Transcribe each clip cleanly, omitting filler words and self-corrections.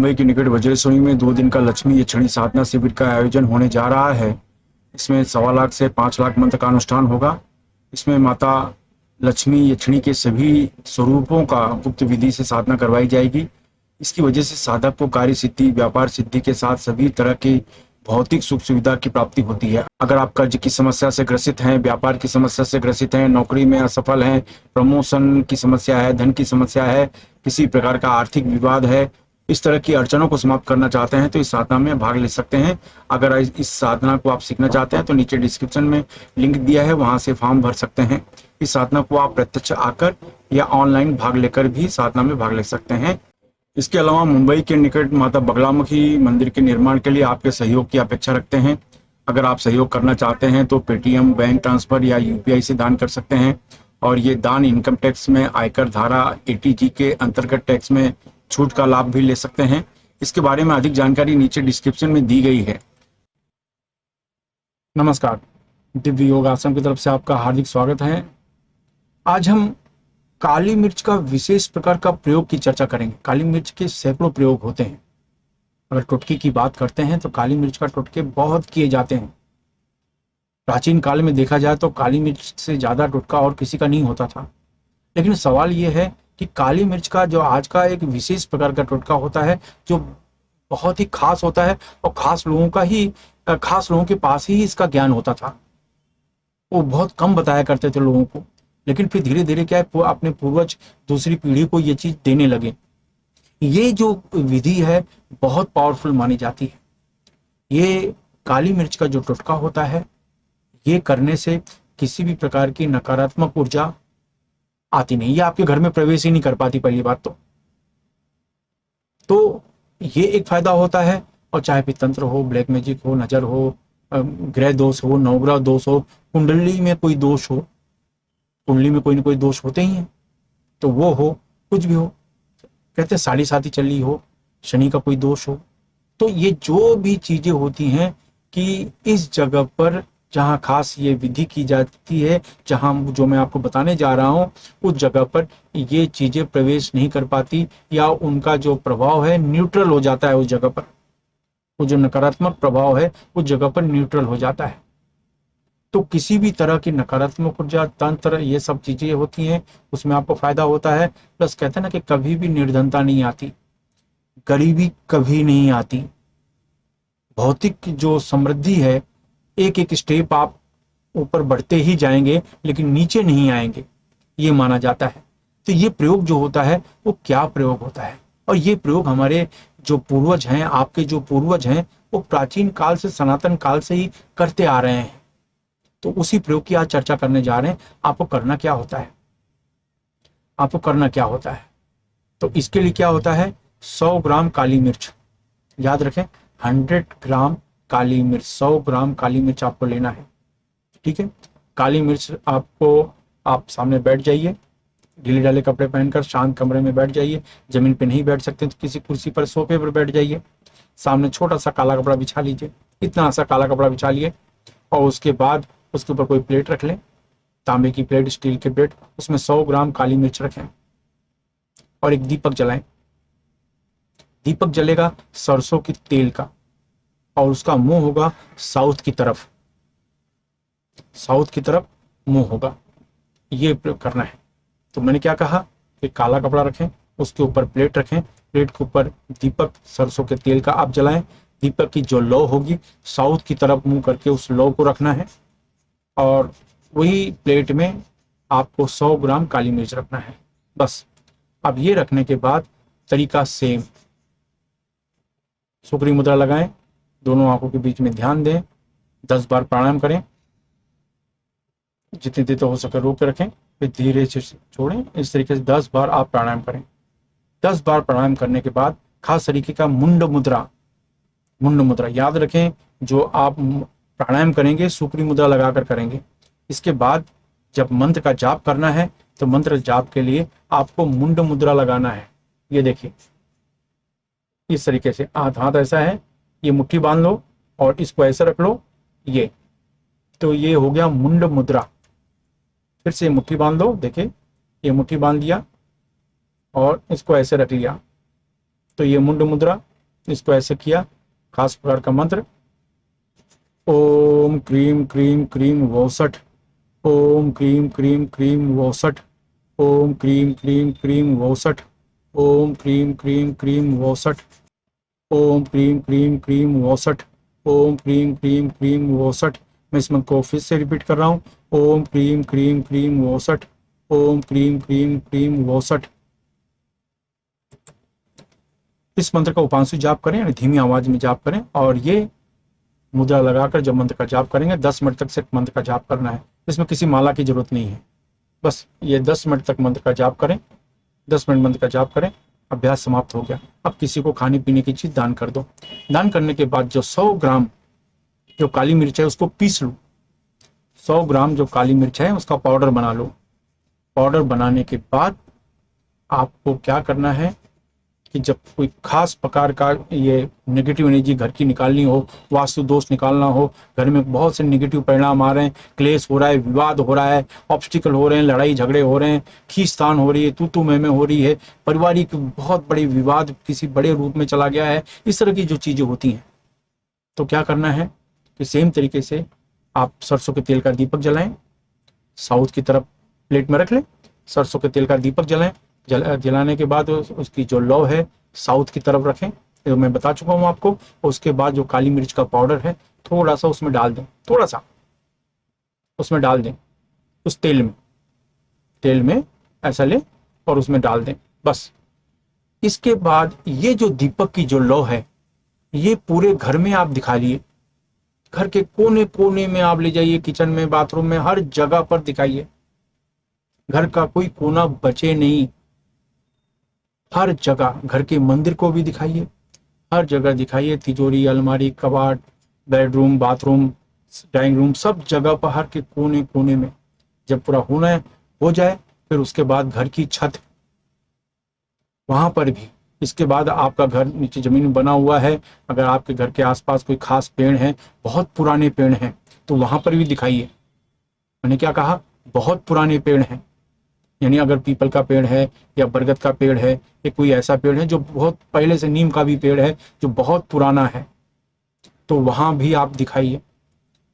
मुंबई के निकट वज्रेश्वरी में 2 दिन का लक्ष्मी यक्षिणी साधना शिविर का आयोजन होने जा रहा है। इसमें 1.25 लाख से 5 लाख मंत्र का अनुष्ठान होगा। इसमें माता लक्ष्मी यक्षिणी के सभी स्वरूपों का गुप्त विधि से साधना करवाई जाएगी। इसकी वजह से साधक को कार्य सिद्धि, व्यापार सिद्धि के साथ सभी तरह की भौतिक सुख सुविधा की प्राप्ति होती है। अगर आप कर्ज की समस्या से ग्रसित हैं, व्यापार की समस्या से ग्रसित हैं, नौकरी में असफल हैं, प्रमोशन की समस्या है, धन की समस्या है, किसी प्रकार का आर्थिक विवाद है, इस तरह की अड़चनों को समाप्त करना चाहते हैं तो इस साधना में भाग ले सकते हैं। अगर इस साधना को आप सीखना चाहते हैं तो नीचे डिस्क्रिप्शन में लिंक दिया है, वहां से फॉर्म भर सकते हैं। इस साधना को आप प्रत्यक्ष आकर या ऑनलाइन भाग लेकर भी साधना में भाग ले सकते हैं। इसके अलावा मुंबई के निकट माता बगलामुखी मंदिर के निर्माण के लिए आपके सहयोग की अपेक्षा रखते हैं। अगर आप सहयोग करना चाहते हैं तो पेटीएम, बैंक ट्रांसफर या यूपीआई से दान कर सकते हैं और ये दान इनकम टैक्स में आयकर धारा 80G के अंतर्गत टैक्स में छूट का लाभ भी ले सकते हैं। इसके बारे में अधिक जानकारी नीचे डिस्क्रिप्शन में दी गई है। नमस्कार, दिव्य योग आश्रम की तरफ से आपका हार्दिक स्वागत है। आज हम काली मिर्च का विशेष प्रकार का प्रयोग की चर्चा करेंगे। काली मिर्च के सैकड़ों प्रयोग होते हैं। अगर टोटके की बात करते हैं तो काली मिर्च का टोटके बहुत किए जाते हैं। प्राचीन काल में देखा जाए तो काली मिर्च से ज्यादा टोटका और किसी का नहीं होता था। लेकिन सवाल यह है कि काली मिर्च का जो आज का एक विशेष प्रकार का टोटका होता है, जो बहुत ही खास होता है और खास लोगों के पास ही इसका ज्ञान होता था। वो बहुत कम बताया करते थे लोगों को, लेकिन फिर धीरे धीरे क्या है, अपने पूर्वज दूसरी पीढ़ी को ये चीज देने लगे। ये जो विधि है बहुत पावरफुल मानी जाती है। ये काली मिर्च का जो टोटका होता है, ये करने से किसी भी प्रकार की नकारात्मक ऊर्जा आती नहीं, ये आपके घर में प्रवेश ही नहीं कर पाती। पहली बात तो ये एक फायदा होता है। और चाहे पितंत्र हो, ब्लैक मैजिक हो, नजर हो, ग्रह दोष हो, नवग्रह दोष हो, कुंडली में कोई दोष हो, कुंडली में कोई ना कोई दोष होते ही हैं, तो वो हो, कुछ भी हो, कहते साढ़े साथी चली हो, शनि का कोई दोष हो, तो ये जो भी चीजें होती हैं कि इस जगह पर जहाँ खास ये विधि की जाती है, जहाँ जो मैं आपको बताने जा रहा हूँ, उस जगह पर ये चीजें प्रवेश नहीं कर पाती या उनका जो प्रभाव है न्यूट्रल हो जाता है। उस जगह पर वो जो नकारात्मक प्रभाव है उस जगह पर न्यूट्रल हो जाता है। तो किसी भी तरह की नकारात्मक ऊर्जा, तंत्र, ये सब चीजें होती हैं, उसमें आपको फायदा होता है। प्लस कहते हैं ना कि कभी भी निर्धनता नहीं आती, गरीबी कभी नहीं आती। भौतिक जो समृद्धि है, एक एक स्टेप आप ऊपर बढ़ते ही जाएंगे लेकिन नीचे नहीं आएंगे, ये माना जाता है। तो ये प्रयोग जो होता है वो क्या प्रयोग होता है, और ये प्रयोग हमारे जो पूर्वज हैं, आपके जो पूर्वज हैं, वो प्राचीन काल से, सनातन काल से ही करते आ रहे हैं। तो उसी प्रयोग की आज चर्चा करने जा रहे हैं। आपको करना क्या होता है, तो इसके लिए क्या होता है, 100 ग्राम काली मिर्च, याद रखें 100 ग्राम काली मिर्च, 100 ग्राम काली मिर्च आपको लेना है। ठीक है, काली मिर्च आप सामने बैठ जाइए, ढीले ढाले कपड़े पहनकर शांत कमरे में बैठ जाइए। जमीन पे नहीं बैठ सकते तो किसी कुर्सी पर, सोफे पर बैठ जाइए। सामने छोटा सा काला कपड़ा बिछा लीजिए, इतना सा काला कपड़ा बिछा लिए, और उसके बाद उसके ऊपर कोई प्लेट रख लें, तांबे की प्लेट, स्टील की प्लेट, उसमें 100 ग्राम काली मिर्च रखें और एक दीपक जलाएं। दीपक जलेगा सरसों के तेल का, और उसका मुंह होगा साउथ की तरफ मुंह होगा। ये प्रयोग करना है। तो मैंने क्या कहा कि काला कपड़ा रखें, उसके ऊपर प्लेट रखें, प्लेट के ऊपर दीपक सरसों के तेल का आप जलाएं। दीपक की जो लौ होगी साउथ की तरफ मुंह करके उस लौ को रखना है, और वही प्लेट में आपको 100 ग्राम काली मिर्च रखना है, बस। अब ये रखने के बाद तरीका सेम, सुक्री मुद्रा लगाएं, दोनों आंखों के बीच में ध्यान दें, 10 बार प्राणायाम करें, जितनी देर तो हो सके रोक के रखें, फिर धीरे से छोड़ें। इस तरीके से 10 बार आप प्राणायाम करें। 10 बार प्राणायाम करने के बाद खास तरीके का मुंड मुद्रा याद रखें। जो आप प्राणायाम करेंगे सुक्री मुद्रा लगाकर करेंगे। इसके बाद जब मंत्र का जाप करना है तो मंत्र जाप के लिए आपको मुंड मुद्रा लगाना है। ये देखिए, इस तरीके से हाथ ऐसा है, ये मुट्ठी बांध लो और इसको ऐसे रख लो, ये तो ये हो गया मुंड मुद्रा। फिर से मुट्ठी बांध लो, देखिए ये मुट्ठी बांध लिया और इसको ऐसे रख लिया, तो ये मुंड मुद्रा। इसको ऐसे किया, खास प्रकार का मंत्र, ओम क्रीम क्रीम क्रीम वोसठ, ओम क्रीम क्रीम क्रीम वोसठ, ओम क्रीम क्रीम क्रीम वोसठ, ओम क्रीम क्रीम क्रीम वोसठ, ओम क्रीम क्रीम क्रीम वोसठ, ओम क्रीम क्रीम क्रीम वोसठ। मैं इस मंत्र को फिर से रिपीट कर रहा हूँ, ओम क्रीम क्रीम क्रीम वोसठ, ओम क्रीम क्रीम क्रीम वोसठ। इस मंत्र का उपांशु जाप करें, यानी धीमी आवाज में जाप करें, और ये मुद्रा लगाकर जब मंत्र का जाप करेंगे 10 मिनट तक सिर्फ मंत्र का जाप करना है। इसमें किसी माला की जरूरत नहीं है, बस ये 10 मिनट तक मंत्र का जाप करें, 10 मिनट मंत्र का जाप करें। अभ्यास समाप्त हो गया। अब किसी को खाने पीने की चीज दान कर दो। दान करने के बाद जो 100 ग्राम जो काली मिर्च है उसको पीस लो। 100 ग्राम जो काली मिर्च है उसका पाउडर बना लो। पाउडर बनाने के बाद आपको क्या करना है कि जब कोई खास प्रकार का ये नेगेटिव एनर्जी घर की निकालनी हो, वास्तु दोष निकालना हो, घर में बहुत से नेगेटिव परिणाम आ रहे हैं, क्लेश हो रहा है, विवाद हो रहा है, ऑब्स्टिकल हो रहे हैं, लड़ाई झगड़े हो रहे हैं, खींचतान हो रही है, तू मैं हो रही है, पारिवारिक बहुत बड़े विवाद किसी बड़े रूप में चला गया है, इस तरह की जो चीजें होती हैं, तो क्या करना है कि सेम तरीके से आप सरसों के तेल का दीपक जलाएं, साउथ की तरफ प्लेट में रख लें, सरसों के तेल का दीपक जलाएं, जलाने के बाद उसकी जो लौ है साउथ की तरफ रखें, तो मैं बता चुका हूं आपको। उसके बाद जो काली मिर्च का पाउडर है थोड़ा सा उसमें डाल दें, थोड़ा सा उसमें डाल दें, उस तेल में ऐसा लें और उसमें डाल दें, बस। इसके बाद ये जो दीपक की जो लौ है ये पूरे घर में आप दिखा लिए, घर के कोने कोने में आप ले जाइए, किचन में, बाथरूम में, हर जगह पर दिखाइए, घर का कोई कोना बचे नहीं, हर जगह, घर के मंदिर को भी दिखाइए, हर जगह दिखाइए, तिजोरी, अलमारी, कबाड़, बेडरूम, बाथरूम, ड्राइंग रूम, सब जगह पर, हर के कोने कोने में। जब पूरा होना है हो जाए, फिर उसके बाद घर की छत, वहां पर भी। इसके बाद आपका घर नीचे जमीन में बना हुआ है, अगर आपके घर के आसपास कोई खास पेड़ है, बहुत पुराने पेड़ हैं, तो वहां पर भी दिखाइए। मैंने क्या कहा, बहुत पुराने पेड़ हैं, यानी अगर पीपल का पेड़ है या बरगद का पेड़ है या कोई ऐसा पेड़ है जो बहुत पहले से, नीम का भी पेड़ है जो बहुत पुराना है, तो वहां भी आप दिखाइए।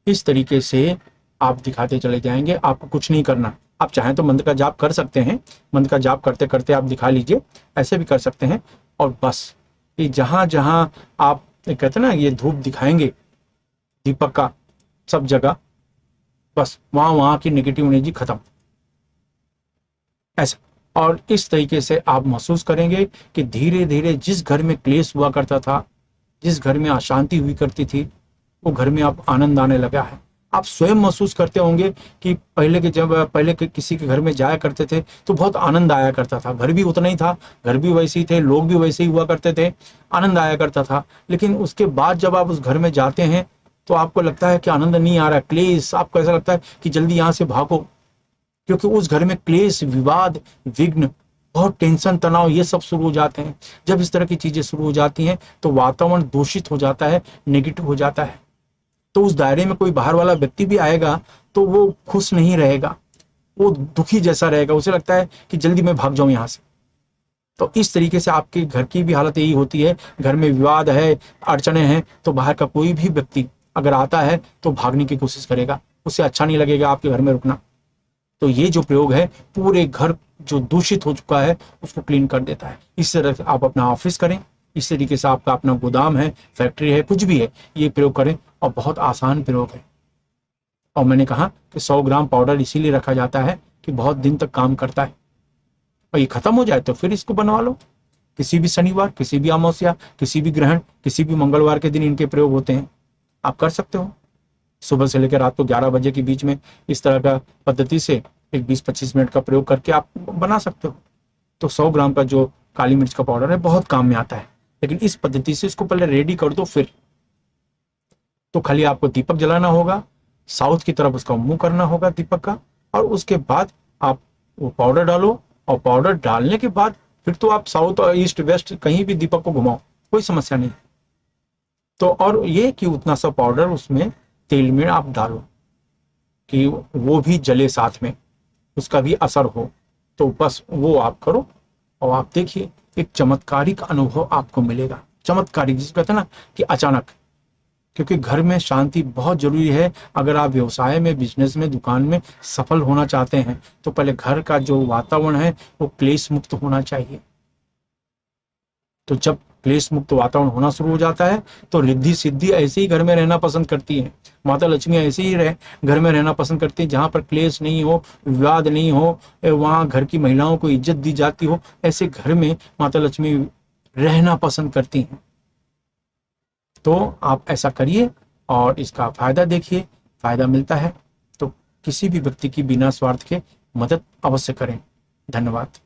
इस तरीके से आप दिखाते चले जाएंगे, आपको कुछ नहीं करना। आप चाहें तो मंत्र का जाप कर सकते हैं, मंत्र का जाप करते करते आप दिखा लीजिए, ऐसे भी कर सकते हैं। और बस ये जहां जहां आप कहते हैं ना, ये धूप दिखाएंगे दीपक का सब जगह, बस वहां वहां की नेगेटिव एनर्जी खत्म, ऐसा। और इस तरीके से आप महसूस करेंगे कि धीरे धीरे जिस घर में क्लेश हुआ करता था, जिस घर में अशांति हुई करती थी, वो घर में अब आनंद आने लगा है। आप स्वयं महसूस करते होंगे कि पहले के किसी के घर में जाया करते थे तो बहुत आनंद आया करता था, घर भी उतना ही था, घर भी वैसे ही थे, लोग भी वैसे ही हुआ करते थे, आनंद आया करता था। लेकिन उसके बाद जब आप उस घर में जाते हैं तो आपको लगता है कि आनंद नहीं आ रहा, क्लेश, आपको ऐसा लगता है कि जल्दी यहाँ से भागो, क्योंकि उस घर में क्लेश, विवाद, विघ्न, बहुत टेंशन, तनाव, ये सब शुरू हो जाते हैं। जब इस तरह की चीजें शुरू हो जाती हैं तो वातावरण दूषित हो जाता है, नेगेटिव हो जाता है। तो उस दायरे में कोई बाहर वाला व्यक्ति भी आएगा तो वो खुश नहीं रहेगा, वो दुखी जैसा रहेगा, उसे लगता है कि जल्दी मैं भाग जाऊं यहाँ से। तो इस तरीके से आपके घर की भी हालत यही होती है। घर में विवाद है, अड़चने हैं, तो बाहर का कोई भी व्यक्ति अगर आता है तो भागने की कोशिश करेगा, उसे अच्छा नहीं लगेगा आपके घर में रुकना। तो ये जो प्रयोग है पूरे घर जो दूषित हो चुका है उसको क्लीन कर देता है। इस तरह से आप अपना ऑफिस करें, इस तरीके से आपका अपना गोदाम है, फैक्ट्री है, कुछ भी है, ये प्रयोग करें, और बहुत आसान प्रयोग है। और मैंने कहा कि 100 ग्राम पाउडर इसीलिए रखा जाता है कि बहुत दिन तक काम करता है, और ये खत्म हो जाए तो फिर इसको बनवा लो। किसी भी शनिवार, किसी भी अमावस्या, किसी भी ग्रहण, किसी भी मंगलवार के दिन इनके प्रयोग होते हैं, आप कर सकते हो। सुबह से लेकर रात को 11 बजे के बीच में इस तरह का पद्धति से एक 20-25 मिनट का प्रयोग करके आप बना सकते हो। तो 100 ग्राम का जो काली मिर्च का पाउडर है बहुत काम में आता है, लेकिन इस पद्धति से इसको पहले रेडी कर दो। फिर तो खाली आपको दीपक जलाना होगा, साउथ की तरफ उसका मुंह करना होगा दीपक का, और उसके बाद आप वो पाउडर डालो, और पाउडर डालने के बाद फिर तो आप साउथ और ईस्ट वेस्ट कहीं भी दीपक को घुमाओ, कोई समस्या नहीं। तो और ये कि उतना सा पाउडर उसमें तेल में आप डालो कि वो भी जले साथ में, उसका भी असर हो, तो बस वो आप करो और आप देखिए एक चमत्कारिक अनुभव आपको मिलेगा। चमत्कारिक, जिसे कहते हैं ना कि अचानक। क्योंकि घर में शांति बहुत जरूरी है। अगर आप व्यवसाय में, बिजनेस में, दुकान में सफल होना चाहते हैं तो पहले घर का जो वातावरण है वो क्लेश मुक्त होना चाहिए। तो जब क्लेश मुक्त वातावरण होना शुरू हो जाता है तो रिद्धि सिद्धि ऐसे ही घर में रहना पसंद करती है। माता लक्ष्मी ऐसे ही घर में रहना पसंद करती है जहां पर क्लेश नहीं हो, विवाद नहीं हो, वहां घर की महिलाओं को इज्जत दी जाती हो, ऐसे घर में माता लक्ष्मी रहना पसंद करती हैं। तो आप ऐसा करिए और इसका फायदा देखिए, फायदा मिलता है तो किसी भी व्यक्ति की बिना स्वार्थ के मदद अवश्य करें। धन्यवाद।